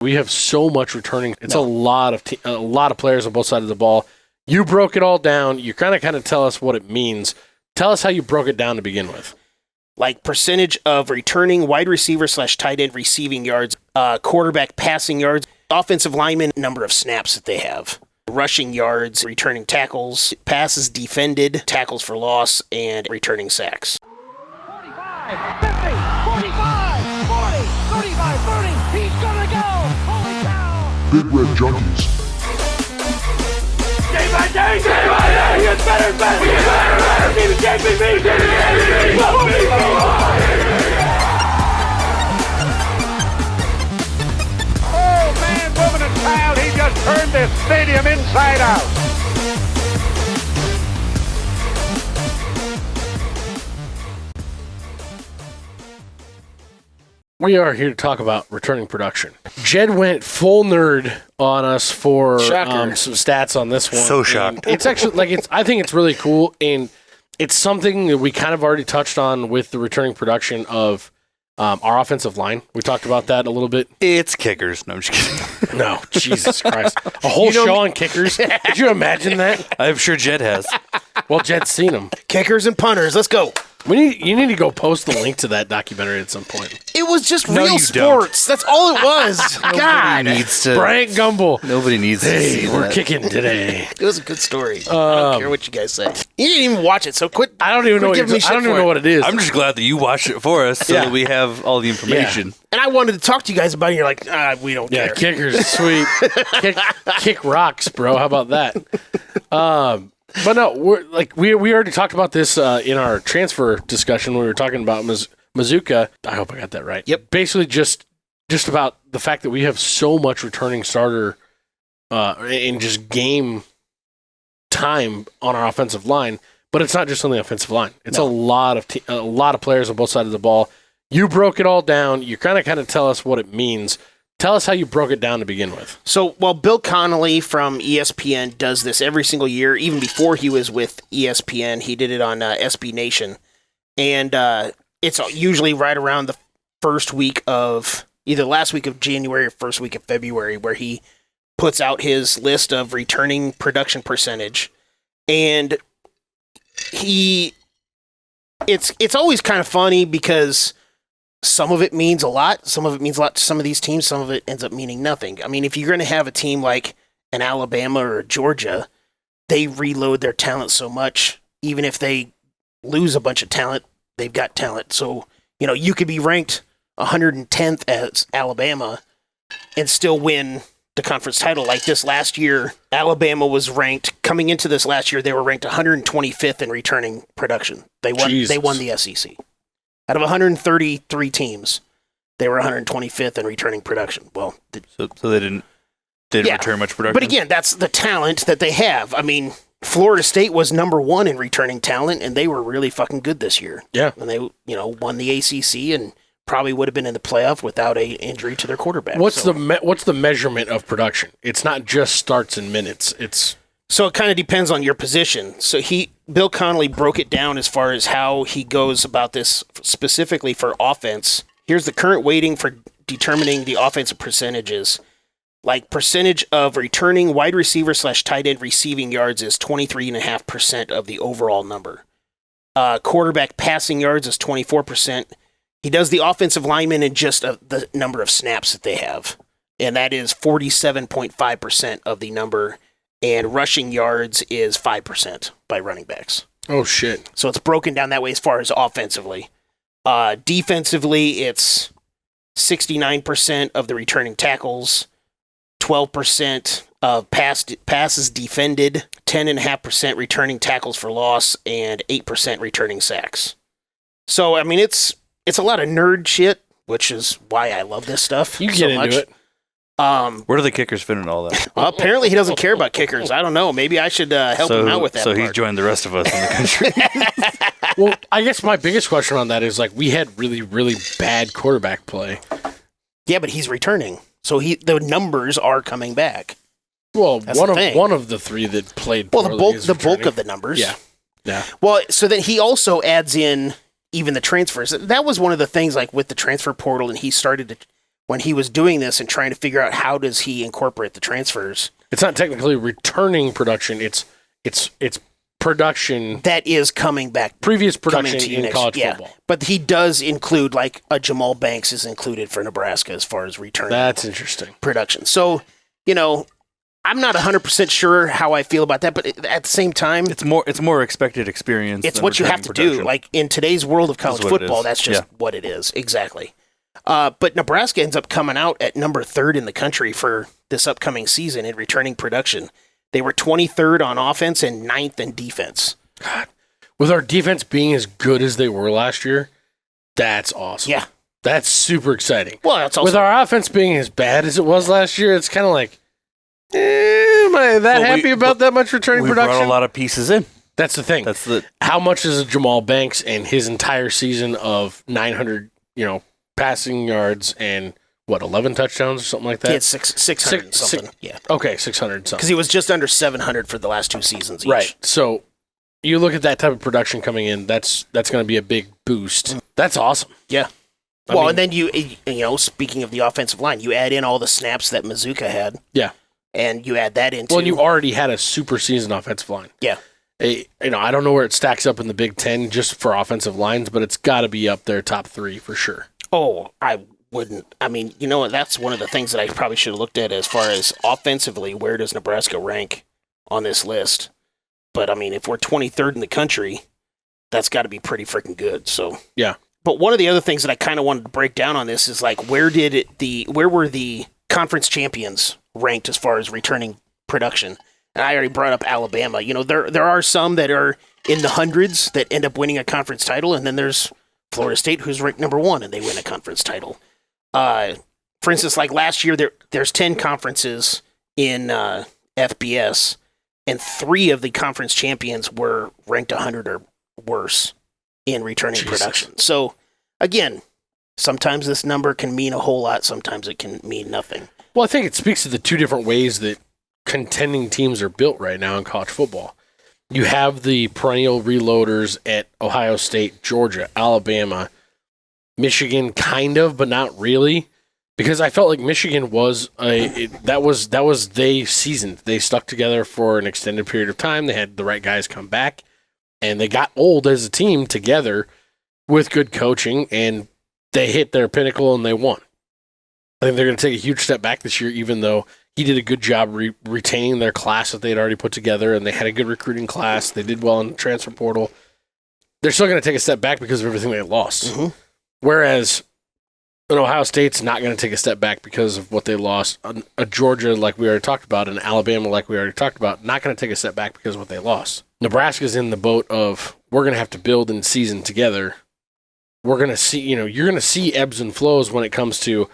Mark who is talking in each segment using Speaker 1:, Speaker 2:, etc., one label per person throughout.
Speaker 1: We have so much returning. It's a lot of players on both sides of the ball. You broke it all down. You kind of tell us what it means. Tell us how you broke it down to begin with.
Speaker 2: Like percentage of returning wide receiver / tight end receiving yards, quarterback passing yards, offensive lineman, number of snaps that they have, rushing yards, returning tackles, passes defended, tackles for loss, and returning sacks.
Speaker 3: 45, 50, 45, 40, 35, 30, he's gonna go! Holy cow!
Speaker 4: Big Red Junkies.
Speaker 3: Day by day, he gets better and better! He gets better and better! Give it JPP! Give it Oh, man, woman, and child, he just turned this stadium inside out!
Speaker 1: We are here to talk about returning production. Jed went full nerd on us for some stats on this one.
Speaker 5: So shocked.
Speaker 1: And it's actually I think it's really cool, and it's something that we kind of already touched on with the returning production of our offensive line. We talked about that a little bit.
Speaker 5: It's kickers. No, I'm just kidding.
Speaker 1: No, Jesus Christ. A whole show on kickers? Could you imagine that?
Speaker 5: I'm sure Jed has.
Speaker 1: Well, Jed's seen them.
Speaker 2: Kickers and punters, let's go.
Speaker 1: You need to go post the link to that documentary at some point.
Speaker 2: It was just
Speaker 5: No,
Speaker 2: real
Speaker 5: you
Speaker 2: sports. That's all it was. God.
Speaker 5: Needs to.
Speaker 1: Brian Gumble.
Speaker 5: Nobody needs to see
Speaker 1: Hey, we're
Speaker 5: that.
Speaker 1: kicking today.
Speaker 2: It was a good story. I don't care what you guys say. You didn't even watch it, so quit.
Speaker 1: I don't even know.
Speaker 2: giving me shit
Speaker 1: I don't even
Speaker 2: for
Speaker 1: know
Speaker 2: it.
Speaker 1: what it is.
Speaker 5: I'm just glad that you watched it for us so that we have all the information.
Speaker 2: And I wanted to talk to you guys about it. And you're like, we don't care.
Speaker 1: Kickers, sweet. kick rocks, bro. How about that? But no, we already talked about this in our transfer discussion when we were talking about Mazuka. I hope I got that right.
Speaker 2: Yep.
Speaker 1: Basically, just about the fact that we have so much returning starter and just game time on our offensive line. But it's not just on the offensive line. It's a lot of players on both sides of the ball. You broke it all down. You kind of tell us what it means. Tell us how you broke it down to begin with.
Speaker 2: So, Bill Connolly from ESPN does this every single year. Even before he was with ESPN, he did it on SB Nation. And it's usually right around the first week of, either last week of January or first week of February, where he puts out his list of returning production percentage. And it's always kind of funny because some of it means a lot. Some of it means a lot to some of these teams. Some of it ends up meaning nothing. I mean, if you're going to have a team like an Alabama or a Georgia, they reload their talent so much. Even if they lose a bunch of talent, they've got talent. So, you could be ranked 110th as Alabama and still win the conference title. Like this last year, Alabama was ranked, coming into this last year, they were ranked 125th in returning production. They won the SEC. Out of 133 teams, they were 125th in returning production. Well,
Speaker 5: so they didn't return much production.
Speaker 2: But again, that's the talent that they have. I mean, Florida State was number 1 in returning talent, and they were really fucking good this year.
Speaker 1: Yeah,
Speaker 2: and they won the ACC and probably would have been in the playoff without an injury to their quarterback.
Speaker 1: What's the measurement of production? It's not just starts and minutes.
Speaker 2: So it kind of depends on your position. So Bill Connolly broke it down as far as how he goes about this specifically for offense. Here's the current weighting for determining the offensive percentages. Like percentage of returning wide receiver / tight end receiving yards is 23.5% of the overall number. Quarterback passing yards is 24%. He does the offensive lineman in just the number of snaps that they have. And that is 47.5% of the number. And rushing yards is 5% by running backs.
Speaker 1: Oh, shit.
Speaker 2: So it's broken down that way as far as offensively. Defensively, it's 69% of the returning tackles, 12% of passes defended, 10.5% returning tackles for loss, and 8% returning sacks. So, I mean, it's a lot of nerd shit, which is why I love this stuff.
Speaker 1: You get
Speaker 2: so
Speaker 1: into
Speaker 2: much.
Speaker 1: it.
Speaker 5: Where do the kickers fit in all that?
Speaker 2: Well, apparently he doesn't care about kickers. I don't know. Maybe I should help him out with that.
Speaker 5: So
Speaker 2: part.
Speaker 5: he's joined the rest of us in the country.
Speaker 1: Well, I guess my biggest question on that is, we had really, really bad quarterback play.
Speaker 2: Yeah, but he's returning. So the numbers are coming back.
Speaker 1: Well,
Speaker 2: That's
Speaker 1: one of the three that played
Speaker 2: Well,
Speaker 1: poorly
Speaker 2: the bulk of the numbers.
Speaker 1: Yeah.
Speaker 2: Well, so then he also adds in even the transfers. That was one of the things, with the transfer portal, and he started to, when he was doing this and trying to figure out how does he incorporate the transfers.
Speaker 1: It's not technically returning production. It's production
Speaker 2: that is coming back.
Speaker 1: Previous production in college football.
Speaker 2: But he does include, like, a Jamal Banks is included for Nebraska as far as returning.
Speaker 1: That's interesting.
Speaker 2: Production. So, I'm not 100% sure how I feel about that, but at the same time,
Speaker 5: it's more expected experience.
Speaker 2: It's what you have to do. Like, in today's world of college football, that's just what it is. Exactly. But Nebraska ends up coming out at number 3rd in the country for this upcoming season in returning production. They were 23rd on offense and 9th in defense.
Speaker 1: God. With our defense being as good as they were last year, that's awesome.
Speaker 2: Yeah.
Speaker 1: That's super exciting.
Speaker 2: Well, that's also,
Speaker 1: with our offense being as bad as it was last year, it's kind of like, am I that happy about that much returning production?
Speaker 5: We brought a lot of pieces in.
Speaker 1: That's the thing. How much is a Jamal Banks and his entire season of 900, passing yards and 11 touchdowns or something like that?
Speaker 2: He had 600 something. Yeah.
Speaker 1: Okay, 600 something.
Speaker 2: Because he was just under 700 for the last 2 seasons each.
Speaker 1: Right. So you look at that type of production coming in, that's going to be a big boost. That's awesome.
Speaker 2: Yeah. And then you speaking of the offensive line, you add in all the snaps that Mazuka had.
Speaker 1: Yeah.
Speaker 2: And you add that into...
Speaker 1: Well, you already had a super seasoned offensive line.
Speaker 2: Yeah.
Speaker 1: I don't know where it stacks up in the Big Ten just for offensive lines, but it's got to be up there top 3 for sure.
Speaker 2: Oh, I wouldn't. I mean, that's one of the things that I probably should have looked at as far as offensively, where does Nebraska rank on this list? But, if we're 23rd in the country, that's got to be pretty freaking good. So
Speaker 1: yeah.
Speaker 2: But one of the other things that I kind of wanted to break down on this is, like, where were the conference champions ranked as far as returning production? And I already brought up Alabama. There are some that are in the hundreds that end up winning a conference title, and then there's Florida State, who's ranked number 1, and they win a conference title. For instance, like last year, there's 10 conferences in FBS, and 3 of the conference champions were ranked 100 or worse in returning production. So, again, sometimes this number can mean a whole lot. Sometimes it can mean nothing.
Speaker 1: Well, I think it speaks to the 2 different ways that contending teams are built right now in college football. You have the perennial reloaders at Ohio State, Georgia, Alabama, Michigan, kind of, but not really, because I felt like Michigan was they seasoned. They stuck together for an extended period of time. They had the right guys come back, and they got old as a team together with good coaching, and they hit their pinnacle and they won. I think they're going to take a huge step back this year, even though he did a good job retaining their class that they had already put together, and they had a good recruiting class. They did well in the transfer portal. They're still going to take a step back because of everything they lost.
Speaker 2: Mm-hmm.
Speaker 1: Whereas an Ohio State's not going to take a step back because of what they lost. A Georgia, like we already talked about, and Alabama, like we already talked about, not going to take a step back because of what they lost. Nebraska's in the boat of, we're going to have to build and season together. We're going to see, you're going to see ebbs and flows when it comes to,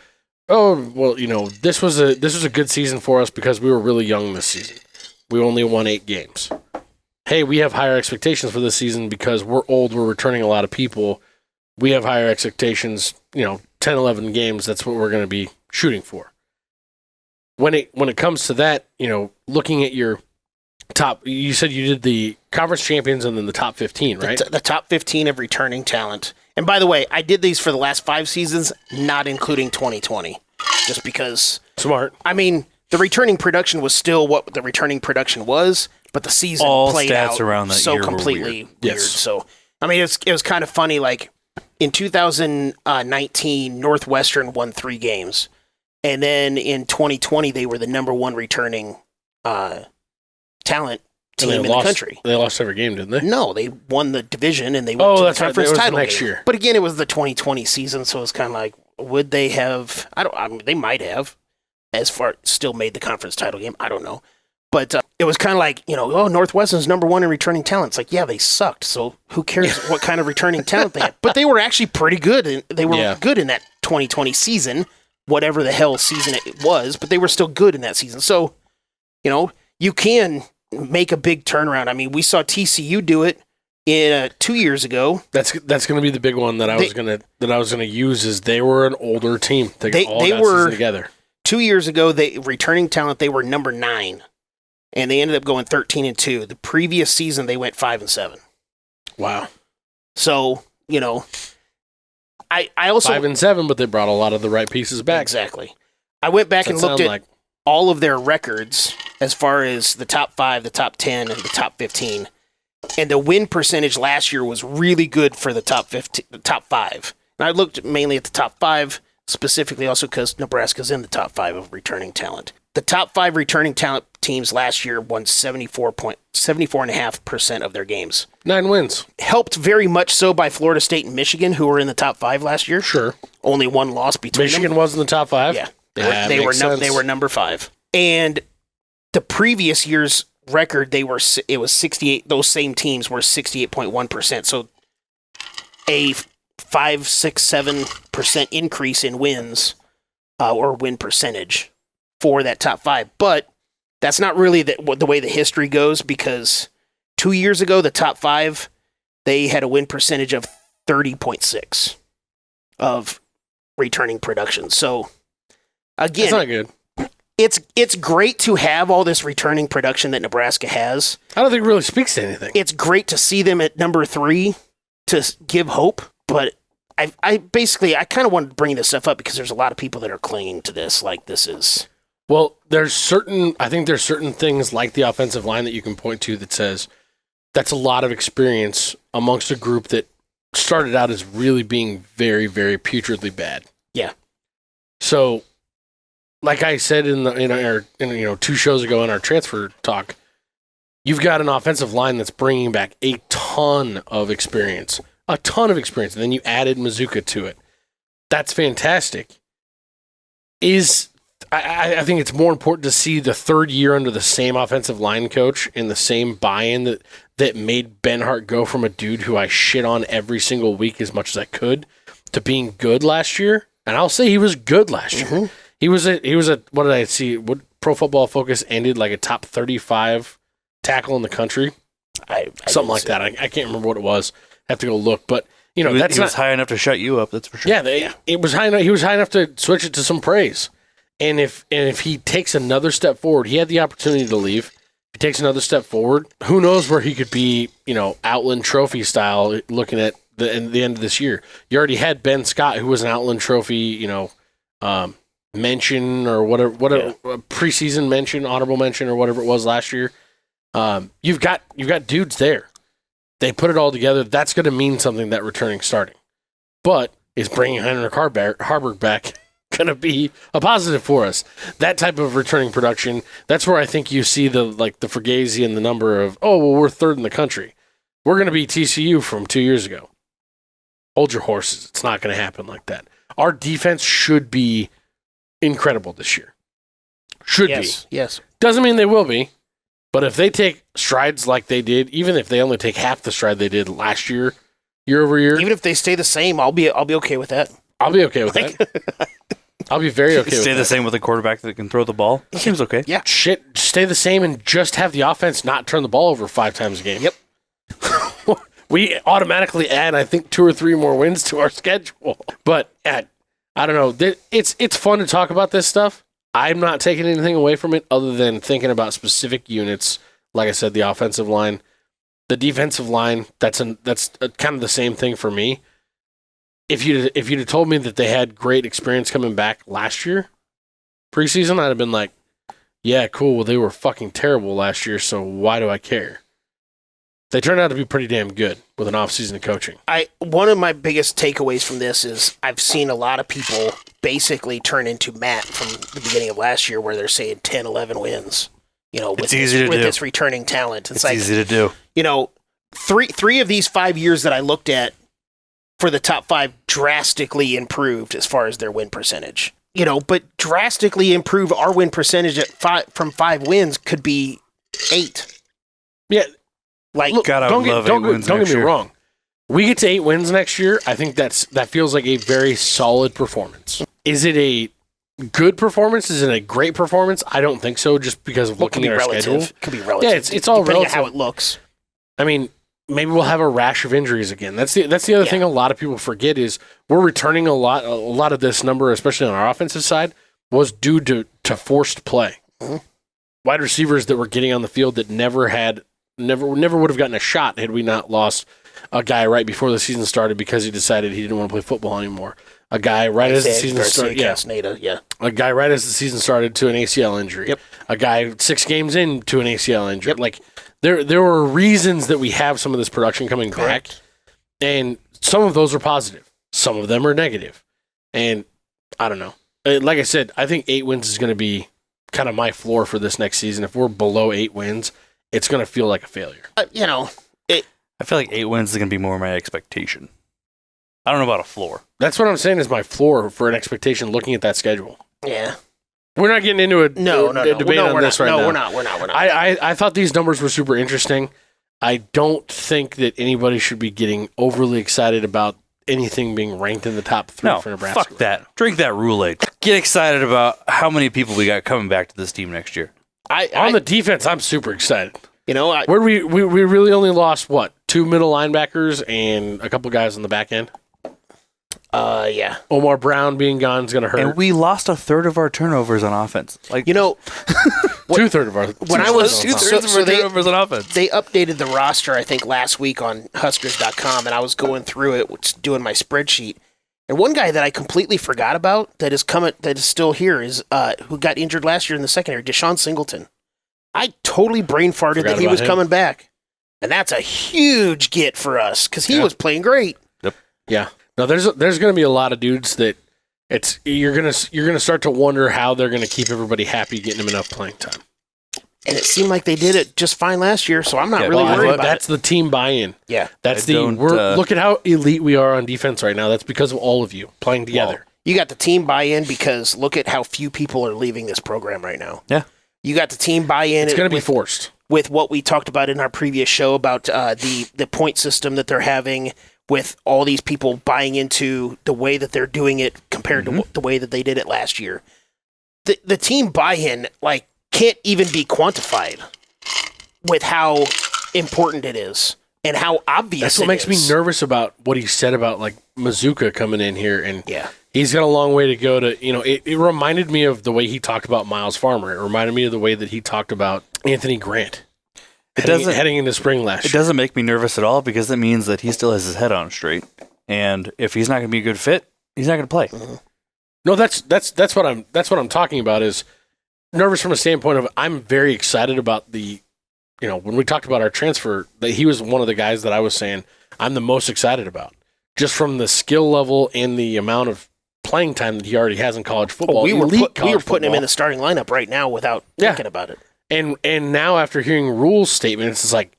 Speaker 1: this was a good season for us because we were really young this season. We only won 8 games. Hey, we have higher expectations for this season because we're old, we're returning a lot of people. We have higher expectations, 10, 11 games, that's what we're going to be shooting for. When it comes to that, looking at your top, you said you did the conference champions and then the top 15, right?
Speaker 2: The top 15 of returning talent. And by the way, I did these for the last 5 seasons, not including 2020, just because.
Speaker 1: Smart.
Speaker 2: The returning production was still what the returning production was, but the season played out
Speaker 5: around that
Speaker 2: so
Speaker 5: year
Speaker 2: completely
Speaker 5: were
Speaker 2: weird.
Speaker 1: Yes.
Speaker 2: So, it was kind of funny. Like in 2019, Northwestern won 3 games, and then in 2020 they were the number 1 returning talent team in the country.
Speaker 1: They lost every game, didn't they?
Speaker 2: No, they won the division and they went to the conference title
Speaker 1: next
Speaker 2: game.
Speaker 1: year.
Speaker 2: But again, it was the 2020 season, so it's kind of like, would they have? They might have, still made the conference title game. I don't know, but it was kind of like, Northwestern's number 1 in returning talent. It's like, yeah, they sucked, so who cares what kind of returning talent they had? But they were actually pretty good, and they were good in that 2020 season, whatever the hell season it was. But they were still good in that season. So, you can make a big turnaround. We saw TCU do it in 2 years ago.
Speaker 1: That's going to be the big one that I was going to use. Is they were an older team. They all got together
Speaker 2: 2 years ago. They returning talent. They were number 9, and they ended up going 13-2. The previous season they went 5-7.
Speaker 1: Wow.
Speaker 2: So I also
Speaker 1: 5-7, but they brought a lot of the right pieces back.
Speaker 2: Exactly. I went back and looked at all of their records as far as the top 5, the top 10, and the top 15. And the win percentage last year was really good for the top 15, the top 5. And I looked mainly at the top 5, specifically also because Nebraska's in the top 5 of returning talent. The top 5 returning talent teams last year won 74.5% of their games.
Speaker 1: 9 wins.
Speaker 2: Helped very much so by Florida State and Michigan, who were in the top 5 last year.
Speaker 1: Sure.
Speaker 2: Only one loss between
Speaker 1: Michigan
Speaker 2: them.
Speaker 1: was in the top 5?
Speaker 2: Yeah. They were number 5. And the previous year's record, it was 68. Those same teams were 68.1%. So a 5, 6, 7% increase in wins or win percentage for that top 5. But that's not really the way the history goes, because 2 years ago, the top 5, they had a win percentage of 30.6 of returning production. So again,
Speaker 1: that's not good.
Speaker 2: It's great to have all this returning production that Nebraska has.
Speaker 1: I don't think it really speaks to anything.
Speaker 2: It's great to see them at number 3 to give hope, but I kind of wanted to bring this stuff up because there's a lot of people that are clinging to this like this is.
Speaker 1: Well, I think there's certain things like the offensive line that you can point to that says that's a lot of experience amongst a group that started out as really being very, very putridly bad.
Speaker 2: Yeah.
Speaker 1: So, like I said in 2 shows ago in our transfer talk, you've got an offensive line that's bringing back a ton of experience, and then you added Mazuka to it. That's fantastic. I think it's more important to see the third year under the same offensive line coach and the same buy-in that made Benhart go from a dude who I shit on every single week as much as I could to being good last year. And I'll say he was good last year. Mm-hmm. He was a what did I see? What Pro Football Focus ended like a top 35 tackle in the country. Something like that. I can't remember what it was. I have to go look, but he was
Speaker 5: high enough to shut you up. That's for sure.
Speaker 1: Yeah, it was high enough. He was high enough to switch it to some praise. And if he takes another step forward, he had the opportunity to leave. If he takes another step forward, who knows where he could be? Outland Trophy style. Looking at the end of this year, you already had Ben Scott, who was an Outland Trophy, mention or whatever, preseason mention, honorable mention, or whatever it was last year. You've got dudes there. They put it all together. That's going to mean something, that returning starting. But is bringing Heinrich Harburg back going to be a positive for us? That type of returning production, that's where I think you see the Fugazi and the number of, we're third in the country. We're going to be TCU from 2 years ago. Hold your horses. It's not going to happen like that. Our defense should be incredible this year. Should be.
Speaker 2: Yes.
Speaker 1: Doesn't mean they will be. But if they take strides like they did, even if they only take half the stride they did last year over year.
Speaker 2: Even if they stay the same, I'll be okay with that.
Speaker 1: I'll be okay with that. I'll be very okay with that.
Speaker 5: Stay the same with a quarterback that can throw the ball. It seems okay.
Speaker 2: Yeah.
Speaker 1: Stay the same and just have the offense not turn the ball over 5 times a game.
Speaker 2: Yep.
Speaker 1: We automatically add, I think, 2 or 3 more wins to our schedule. But I don't know. It's fun to talk about this stuff. I'm not taking anything away from it other than thinking about specific units. Like I said, the offensive line, the defensive line. That's kind of the same thing for me. If you'd have told me that they had great experience coming back last year, preseason, I'd have been like, yeah, cool. Well, they were fucking terrible last year, so why do I care? They turned out to be pretty damn good with an offseason of coaching.
Speaker 2: One of my biggest takeaways from this is I've seen a lot of people basically turn into Matt from the beginning of last year, where they're saying 10, 11 wins. With this returning talent. It's like,
Speaker 5: easy to do.
Speaker 2: Three of these 5 years that I looked at for the top 5 drastically improved as far as their win percentage. But drastically improve our win percentage from 5 wins could be 8.
Speaker 1: Yeah.
Speaker 2: Look,
Speaker 1: don't get me wrong. We get to 8 wins next year. I think that feels like a very solid performance. Is it a good performance? Is it a great performance? I don't think so, just because of looking at our schedule.
Speaker 2: It could be relative.
Speaker 1: Yeah, it's all relative.
Speaker 2: How it looks.
Speaker 1: I mean, maybe we'll have a rash of injuries again. That's the other thing a lot of people forget is we're returning a lot of this number, especially on our offensive side, was due to forced play. Mm-hmm. Wide receivers that were getting on the field that never would have gotten a shot had we not lost A guy right before the season started because he decided he didn't want to play football anymore. A guy right as the season started. A guy right as the season started to an ACL injury.
Speaker 2: Yep.
Speaker 1: A guy 6 games in to an ACL injury. Yep. Like there were reasons that we have some of this production coming back, and some of those are positive. Some of them are negative. And I don't know. Like I said, I think 8 wins is going to be kind of my floor for this next season. If we're below 8 wins, it's going to feel like a failure.
Speaker 5: I feel like 8 wins is going to be more my expectation. I don't know about a floor.
Speaker 1: That's what I'm saying is my floor for an expectation looking at that schedule.
Speaker 2: Yeah.
Speaker 1: We're not getting into a debate on this right now.
Speaker 2: No, we're not. We're not.
Speaker 1: I thought these numbers were super interesting. I don't think that anybody should be getting overly excited about anything being ranked in the top 3 for Nebraska.
Speaker 5: Fuck that. Drink that Roulade. Get excited about how many people we got coming back to this team next year.
Speaker 1: On the defense, I'm super excited.
Speaker 2: You know,
Speaker 1: where we really only lost, 2 middle linebackers and a couple guys on the back end?
Speaker 2: Yeah.
Speaker 1: Omar Brown being gone is going to hurt.
Speaker 5: And we lost 1/3 of our turnovers on offense. Like,
Speaker 2: you know,
Speaker 1: 2/3 of our
Speaker 2: when I was
Speaker 5: 2/3 of our turnovers on offense.
Speaker 2: They updated the roster, I think, last week on Huskers.com, and I was going through it, doing my spreadsheet. And one guy that I completely forgot about that is still here is who got injured last year in the secondary, Deshaun Singleton. I totally brain farted that he was coming back, and that's a huge get for us because he was playing great.
Speaker 5: Yep.
Speaker 1: Yeah. Now there's going to be a lot of dudes that you're gonna start to wonder how they're going to keep everybody happy getting them enough playing time.
Speaker 2: And it seemed like they did it just fine last year, so I'm not really worried about
Speaker 1: That's the team buy-in.
Speaker 2: Yeah.
Speaker 1: Look at how elite we are on defense right now. That's because of all of you playing together.
Speaker 2: Well, you got the team buy-in because look at how few people are leaving this program right now.
Speaker 5: Yeah.
Speaker 2: You got the team buy-in.
Speaker 1: It's going to be forced.
Speaker 2: With what we talked about in our previous show about the point system that they're having with all these people buying into the way that they're doing it compared to the way that they did it last year. The team buy-in, can't even be quantified with how important it is and how obvious
Speaker 1: That's what makes me nervous about what he said about Mazuka coming in here, and he's got a long way to go to, it reminded me of the way he talked about Miles Farmer. It reminded me of the way that he talked about Anthony Grant heading into spring last year.
Speaker 5: It doesn't make me nervous at all because it means that he still has his head on straight, and if he's not going to be a good fit, he's not going to play.
Speaker 1: No, that's what I'm talking about is nervous from a standpoint of I'm very excited about when we talked about our transfer, that he was one of the guys that I was saying I'm the most excited about, just from the skill level and the amount of playing time that he already has in college football.
Speaker 2: We were putting him in the starting lineup right now without thinking about it.
Speaker 1: And now after hearing Rule's statements, it's like,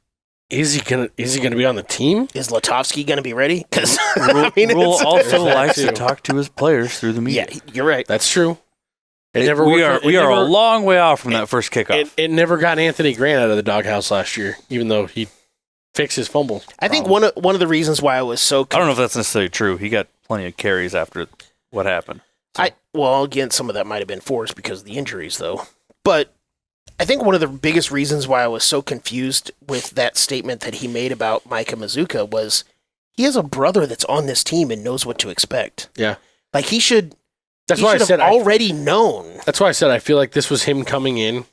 Speaker 1: is he gonna be on the team?
Speaker 2: Is Latovsky gonna be ready? Because
Speaker 5: Rule also likes to talk to his players through the media.
Speaker 2: Yeah, you're right.
Speaker 1: That's true.
Speaker 5: We are a long way off from that first kickoff.
Speaker 1: It never got Anthony Grant out of the doghouse last year, even though he fixed his fumble.
Speaker 2: I think one of the reasons why I was so
Speaker 5: I don't know if that's necessarily true. He got plenty of carries after what happened.
Speaker 2: So. Again, some of that might have been forced because of the injuries, though. But I think one of the biggest reasons why I was so confused with that statement that he made about Micah Mazuka was he has a brother that's on this team and knows what to expect.
Speaker 1: Yeah.
Speaker 2: He should...
Speaker 1: That's why I said
Speaker 2: already known.
Speaker 1: That's why I said I feel like this was him coming in,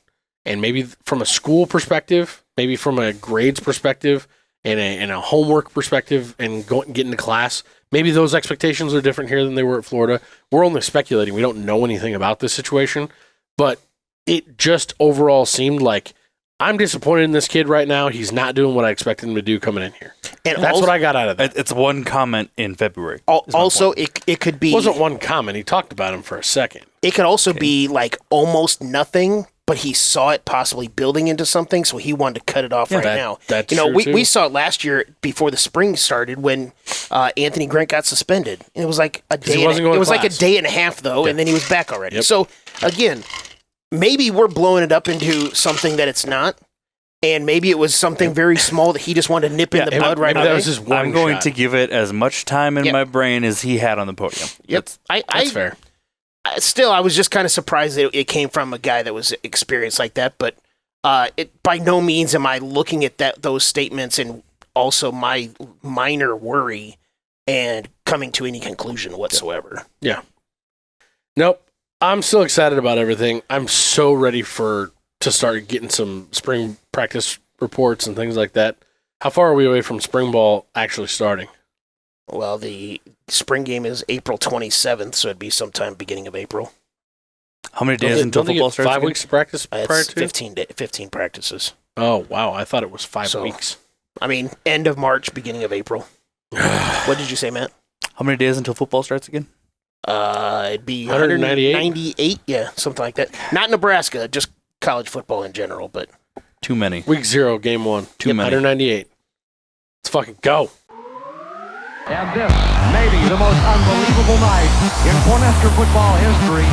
Speaker 1: and maybe from a school perspective, maybe from a grades perspective, and a homework perspective, and getting to class. Maybe those expectations are different here than they were at Florida. We're only speculating. We don't know anything about this situation, but it just overall seemed like I'm disappointed in this kid right now. He's not doing what I expected him to do coming in here. And that's what I got out of that.
Speaker 5: It's one comment in February.
Speaker 2: Also, it could be...
Speaker 1: It wasn't one comment. He talked about him for a second.
Speaker 2: It could also be almost nothing, but he saw it possibly building into something, so he wanted to cut it off now.
Speaker 1: That's true,
Speaker 2: we saw it last year before the spring started when Anthony Grant got suspended. And it was like a day. It was like a day and a half though, and then he was back already. Yep. So again, maybe we're blowing it up into something that it's not. And maybe it was something very small that he just wanted to nip in the bud right away.
Speaker 1: That was just one
Speaker 5: I'm going
Speaker 1: shot.
Speaker 5: to give it as much time in my brain as he had on the podium.
Speaker 2: Yep.
Speaker 1: That's fair.
Speaker 2: Still, I was just kind of surprised that it came from a guy that was experienced like that. But by no means am I looking at those statements and also my minor worry and coming to any conclusion whatsoever.
Speaker 1: Yeah. Nope. I'm still excited about everything. I'm so ready to start getting some spring practice reports and things like that. How far are we away from spring ball actually starting?
Speaker 2: Well, the spring game is April 27th, so it'd be sometime beginning of April.
Speaker 5: How many days until
Speaker 1: Don't they
Speaker 5: football
Speaker 1: get
Speaker 5: starts?
Speaker 1: 5
Speaker 5: again?
Speaker 1: weeks of practice prior
Speaker 2: It's
Speaker 1: to?
Speaker 2: 15 practices.
Speaker 1: Oh, wow. I thought it was 5
Speaker 2: So-
Speaker 1: weeks.
Speaker 2: I mean, end of March, beginning of April. What did you say, Matt?
Speaker 5: How many days until football starts again?
Speaker 2: It'd be
Speaker 1: 198?
Speaker 2: 198, yeah, something like that. Not Nebraska, just college football in general, but
Speaker 5: Too many.
Speaker 1: Week 0, game 1.
Speaker 5: Too many.
Speaker 1: 198. Let's fucking go.
Speaker 3: And this may be the most unbelievable night in Cornhusker football history.